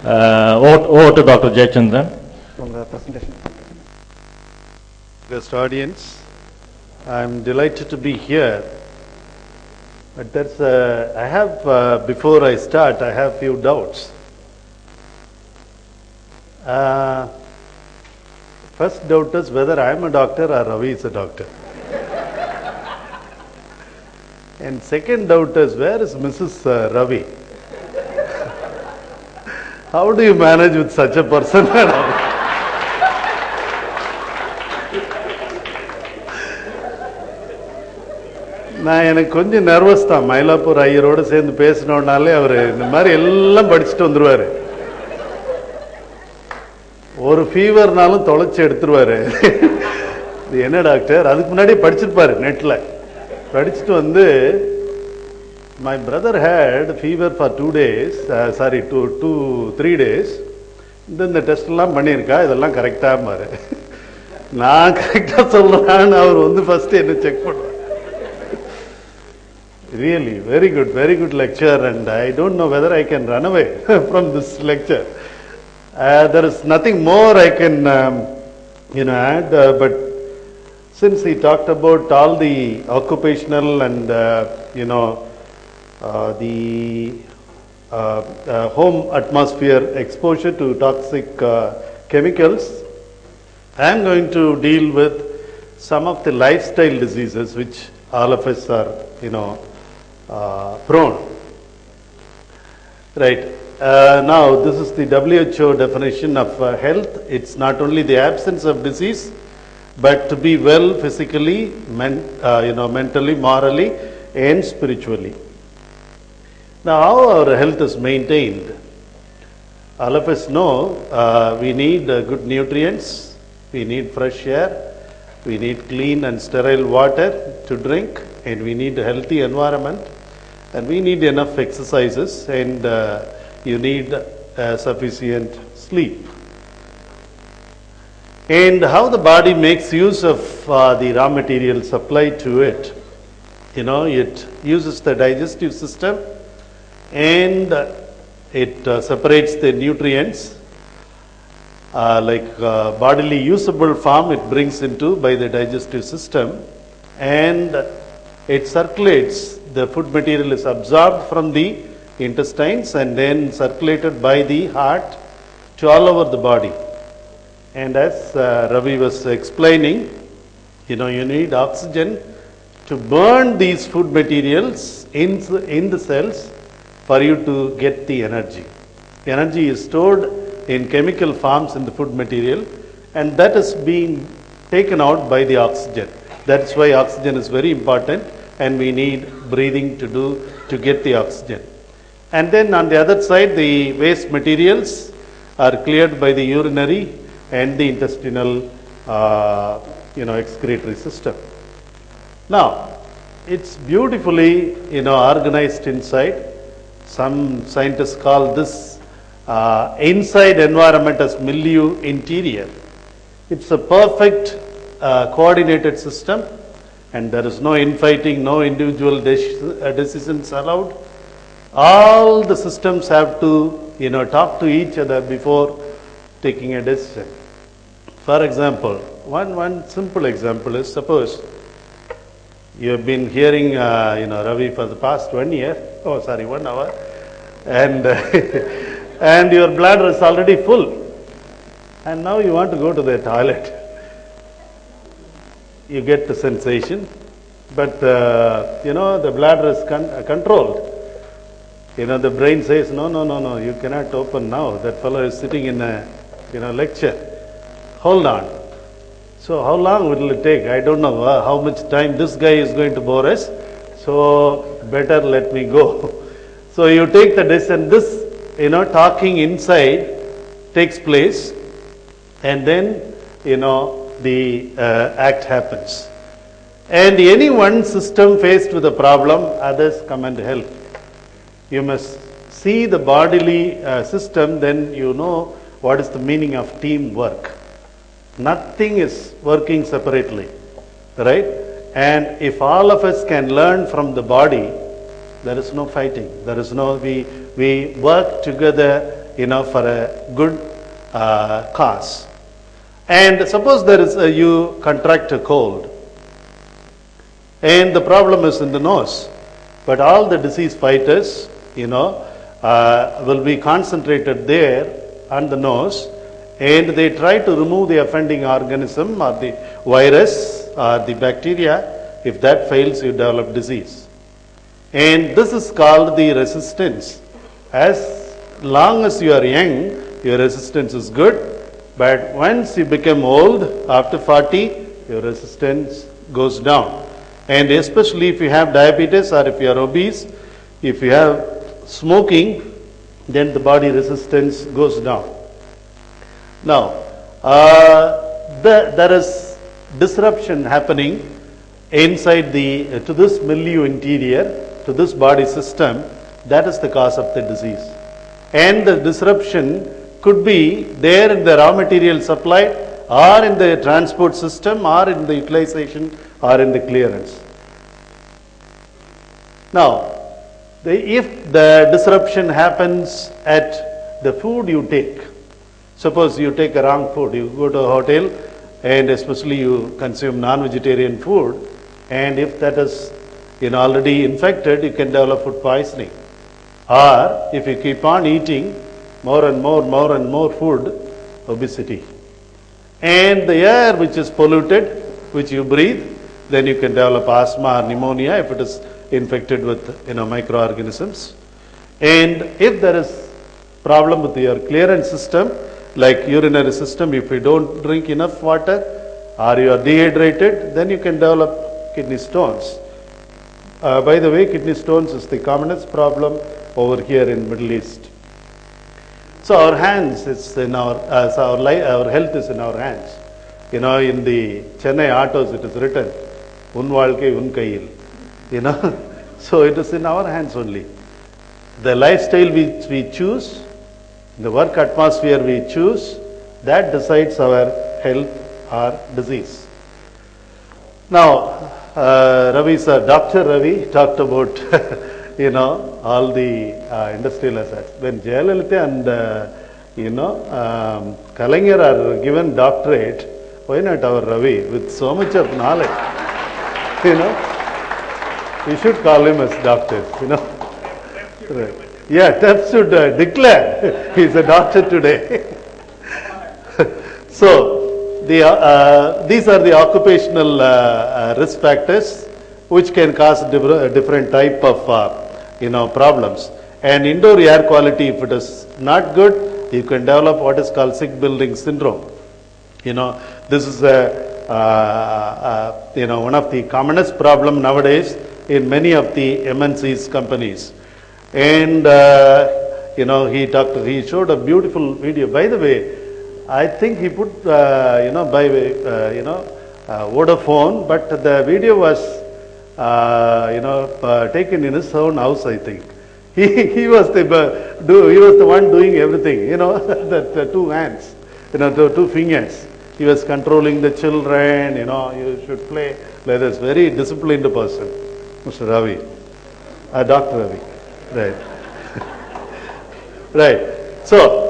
Over to Dr. Jayachandran. From the presentation. Guest audience, I'm delighted to be here. But I have, before I start, I have few doubts. First doubt is whether I am a doctor or Ravi is a doctor. And second doubt is, where is Mrs. Ravi? How do you manage with such a person? நான் எனக்கு கொஞ்சம் nervous தான். மயிலாப்பூர் ஐயரோடு சேர்ந்து பேசினோடனாலே அவர் இந்த மாதிரி எல்லாம் படிச்சுட்டு வந்துடுவார். ஒரு ஃபீவர்னாலும் தொலைச்சி எடுத்துருவார். இது என்ன டாக்டர், அதுக்கு முன்னாடியே படிச்சிருப்பாரு நெட்டில். படிச்சுட்டு வந்து, my brother had fever for 2 days, 3 days. இந்த டெஸ்ட் எல்லாம் பண்ணியிருக்கா, இதெல்லாம் கரெக்டாக மாறு. நான் கரெக்டாக சொல்கிறேன்னு அவர் வந்து ஃபர்ஸ்ட் என்ன செக் பண்ணுவார். Really, very good lecture, and I don't know whether I can run away from this lecture. There is nothing more I can add, but since he talked about all the occupational and the home atmosphere exposure to toxic chemicals, I am going to deal with some of the lifestyle diseases which all of us are prone. Right. Now this is the WHO definition of health. It's not only the absence of disease, but to be well physically, mentally, morally, and spiritually. Now, how our health is maintained? All of us know we need good nutrients, we need fresh air, we need clean and sterile water to drink, and we need a healthy environment, and we need enough exercises, and you need sufficient sleep. And how the body makes use of the raw material supplied to it. It uses the digestive system, and it separates the nutrients like bodily usable form. It brings into by the digestive system, and it circulates. The food material is absorbed from the intestines and then circulated by the heart to all over the body. And as Ravi was explaining, you need oxygen to burn these food materials in the cells for you to get the energy. The energy is stored in chemical forms in the food material, and that is being taken out by the oxygen. That's why oxygen is very important, and we need breathing to get the oxygen. And then on the other side, the waste materials are cleared by the urinary and the intestinal excretory system. Now, it's beautifully organized inside. Some scientists call this inside environment as milieu interior. It's a perfect coordinated system, and there is no infighting, no individual decisions allowed. All the systems have to talk to each other before taking a decision. For example, one simple example is, suppose you have been hearing Ravi for the past 1 hour, and and your bladder is already full, and now you want to go to the toilet. You get the sensation, but the bladder is controlled. The brain says, no, you cannot open now. That fellow is sitting in a lecture. Hold on. So how long will it take? I don't know how much time this guy is going to bore us. So better let me go. So you take the decision. This talking inside takes place, and then the act happens. And any one system faced with a problem, others come and help. You must see the bodily system, then you know what is the meaning of teamwork. Nothing is working separately, right? And if all of us can learn from the body, there is no fighting. There is no, we work together for a good cause. And suppose there is you contract a cold, and the problem is in the nose, but all the disease fighters, will be concentrated there on the nose, and they try to remove the offending organism or the virus or the bacteria. If that fails, you develop disease. And this is called the resistance. As long as you are young, your resistance is good. But once you become old, after 40, your resistance goes down. And especially if you have diabetes or if you are obese, if you have smoking, then the body resistance goes down. Now, there is disruption happening inside to this milieu interior, to this body system. That is the cause of the disease. And the disruption could be there in the raw material supply, or in the transport system, or in the utilization, or in the clearance. Now, if the disruption happens at the food you take, suppose you take a wrong food, you go to a hotel and especially you consume non-vegetarian food, and if that is already infected, you can develop food poisoning. Or if you keep on eating more and more food, obesity. And the air which is polluted, which you breathe, then you can develop asthma or pneumonia if it is infected with microorganisms. And if there is problem with your clearance system, like urinary system, if you don't drink enough water or you are dehydrated, then you can develop kidney stones. By the way, kidney stones is the commonest problem over here in Middle East. So our hands, it's in our health is in our hands. In the Chennai autos it is written, "Un vaalkai un kaiyil." So it is in our hands only. The lifestyle which we choose, the work atmosphere we choose, that decides our health or disease. Now, Ravi sir, Dr. Ravi talked about all the industrial assets. When Jayalalitha and Kalaignar are given doctorate, why not our Ravi with so much of knowledge? We should call him as doctor. Right. Yeah, TEF should declare he is a doctor today. So these are the occupational risk factors which can cause different type of problems. And indoor air quality, if it is not good, you can develop what is called sick building syndrome. This is one of the commonest problem nowadays in many of the MNCs companies. And he showed a beautiful video. By the way, I think he put Vodafone, but the video was taken in his own house, I think. He was the one doing everything, the two hands, the two fingers. He was controlling the children, you should play like this. Very disciplined person, Mr. Ravi, Dr. Ravi, right. Right. So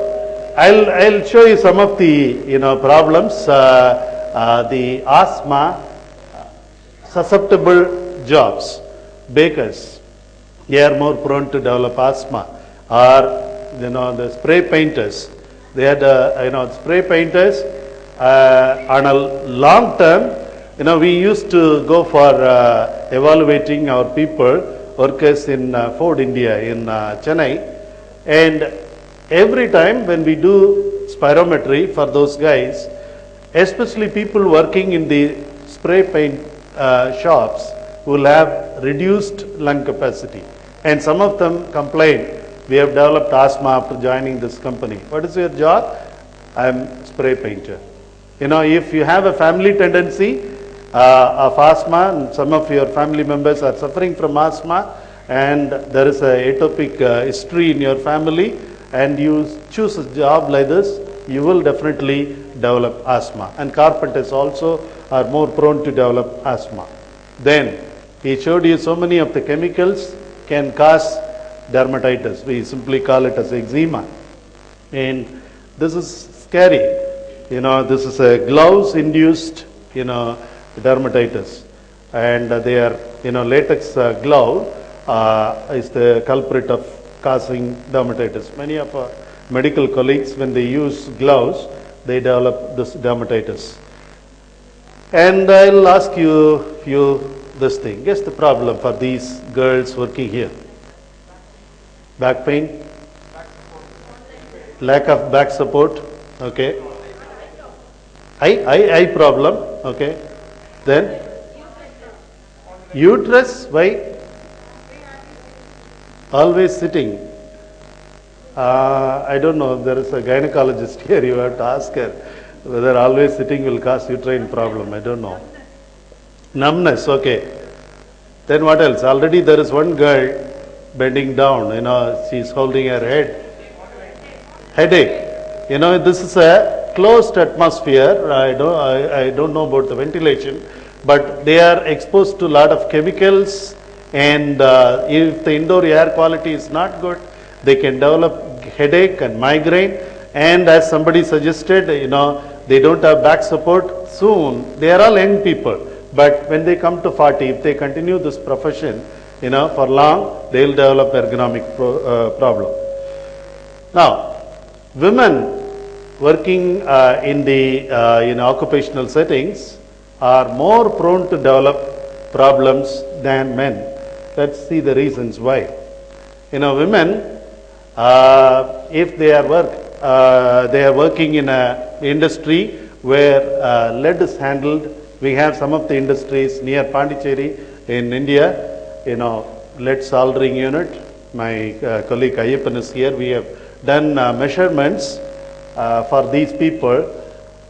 I'll show you some of the problems. The asthma, susceptible jobs, bakers, they are more prone to develop asthma. Or the spray painters, they had spray painters on a long term. We used to go for evaluating our people, workers in Ford India in Chennai. And every time when we do spirometry for those guys, especially people working in the spray paint shops will have reduced lung capacity. And some of them complain, we have developed asthma after joining this company. What is your job? I am spray painter. If you have a family tendency of asthma, and some of your family members are suffering from asthma, and there is a atopic history in your family, and you choose a job like this, you will definitely develop asthma. And carpenters also are more prone to develop asthma. Then he showed you so many of the chemicals can cause dermatitis. We simply call it as eczema. And this is scary. This is a gloves-induced, dermatitis. And their, latex glove is the culprit of causing dermatitis. Many of our medical colleagues, when they use gloves, they develop this dermatitis. And I'll ask you this thing. Guess the problem for these girls working here? Back pain? Lack of back support? Okay. Eye problem? Okay. Then? Uterus? Why? Always sitting. I don't know. There is a gynecologist here. You have to ask her whether always sitting will cause uterine problem. I don't know. Numbness. Okay. Then what else? Already there is one girl bending down. She's holding her head. Headache. This is a closed atmosphere. I don't know about the ventilation, but they are exposed to a lot of chemicals. And if the indoor air quality is not good, they can develop headache and migraine. And as somebody suggested, they don't have back support soon. They are all young people. But when they come to 40, if they continue this profession, for long, they will develop ergonomic problem. Now, women working in the occupational settings are more prone to develop problems than men. Let's see the reasons why. Women, if they are working in an industry where lead is handled. We have some of the industries near Pondicherry in India, lead soldering unit. My colleague Ayyappan is here. We have done measurements for these people.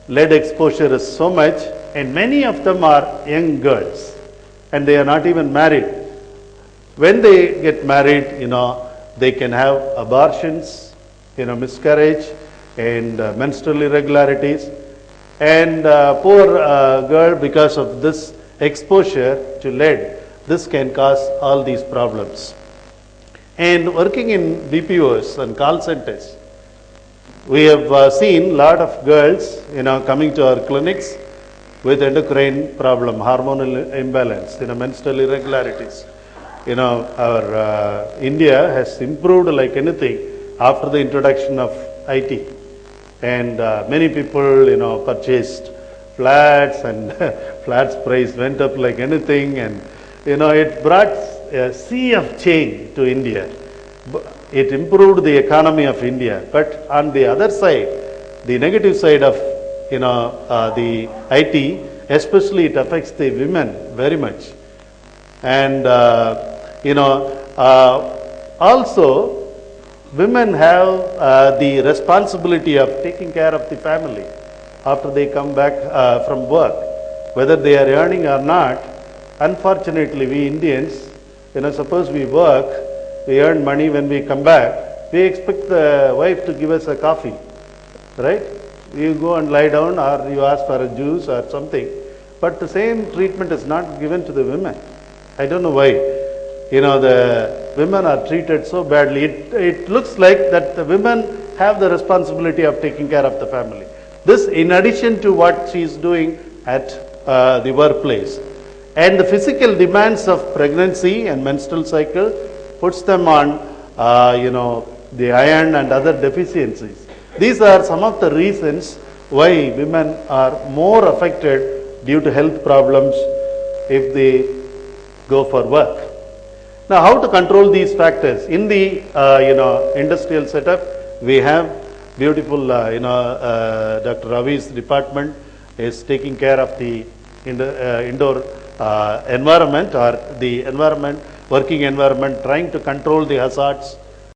Lead exposure is so much, and many of them are young girls, and they are not even married. When they get married, they can have abortions, miscarriage, and menstrual irregularities. And poor girl, because of this exposure to lead, this can cause all these problems. And working in BPOs and call centers, we have seen a lot of girls, coming to our clinics with endocrine problem, hormonal imbalance, menstrual irregularities. Our India has improved like anything after the introduction of IT. And many people, purchased flats, and flats price went up like anything, and it brought a sea of change to India. It improved the economy of India. But on the other side, the negative side of the IT, especially it affects the women very much. And also, women have the responsibility of taking care of the family after they come back from work, whether they are earning or not. Unfortunately, we Indians, suppose we work, we earn money, when we come back, we expect the wife to give us a coffee, right? You go and lie down, or you ask for a juice or something. But the same treatment is not given to the women. I don't know why. The women are treated so badly. It looks like that the women have the responsibility of taking care of the family. This in addition to what she is doing at the workplace. And the physical demands of pregnancy and menstrual cycle puts them on, the iron and other deficiencies. These are some of the reasons why women are more affected due to health problems if they go for work. Now, how to control these factors? In the industrial setup, we have beautiful, Dr. Ravi's department is taking care of the indoor environment, or the environment, working environment, trying to control the hazards